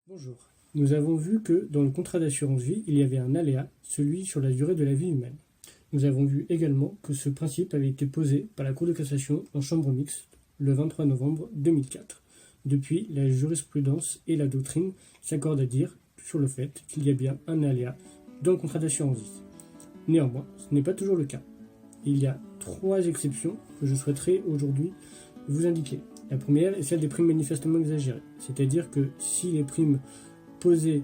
Bonjour. Nous avons vu que dans le contrat d'assurance vie, il y avait un aléa, celui sur la durée de la vie humaine. Nous avons vu également que ce principe avait été posé par la Cour de cassation en chambre mixte le 23 novembre 2004. Depuis, la jurisprudence et la doctrine s'accordent à dire sur le fait qu'il y a bien un aléa dans le contrat d'assurance vie. Néanmoins, ce n'est pas toujours le cas. Il y a 3 exceptions que je souhaiterais aujourd'hui vous indiquer. La première est celle des primes manifestement exagérées, c'est-à-dire que si les primes proposées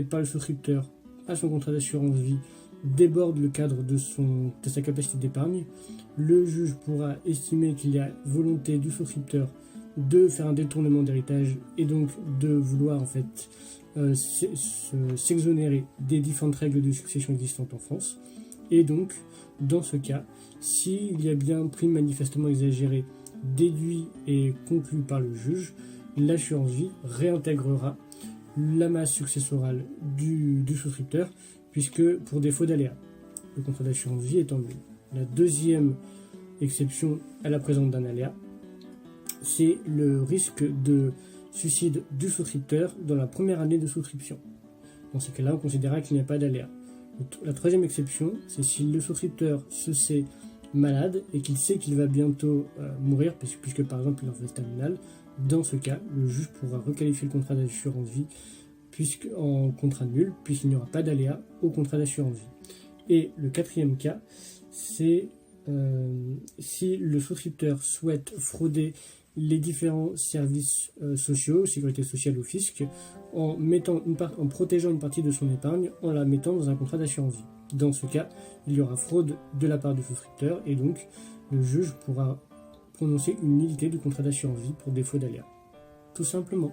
par le souscripteur à son contrat d'assurance vie débordent le cadre de sa capacité d'épargne, le juge pourra estimer qu'il y a volonté du souscripteur de faire un détournement d'héritage et donc de vouloir s'exonérer des différentes règles de succession existantes en France. Et donc, dans ce cas, s'il y a bien prime manifestement exagérée déduit et conclu par le juge, l'assurance vie réintégrera la masse successorale du souscripteur, puisque pour défaut d'aléa, le contrat d'assurance vie étant nul. La deuxième exception à la présence d'un aléa, c'est le risque de suicide du souscripteur dans la première année de souscription. Dans ces cas-là, on considérera qu'il n'y a pas d'aléa. La troisième exception, c'est si le souscripteur se sait malade et qu'il sait qu'il va bientôt mourir, puisque par exemple il est en phase terminale. Dans ce cas, le juge pourra requalifier le contrat d'assurance vie en contrat nul, puisqu'il n'y aura pas d'aléa au contrat d'assurance vie. Et le quatrième cas, c'est si le souscripteur souhaite frauder les différents services sociaux, sécurité sociale ou fisc, en protégeant une partie de son épargne en la mettant dans un contrat d'assurance vie. Dans ce cas, il y aura fraude de la part du souscripteur et donc le juge pourra prononcer une nullité du contrat d'assurance vie pour défaut d'aléa. Tout simplement.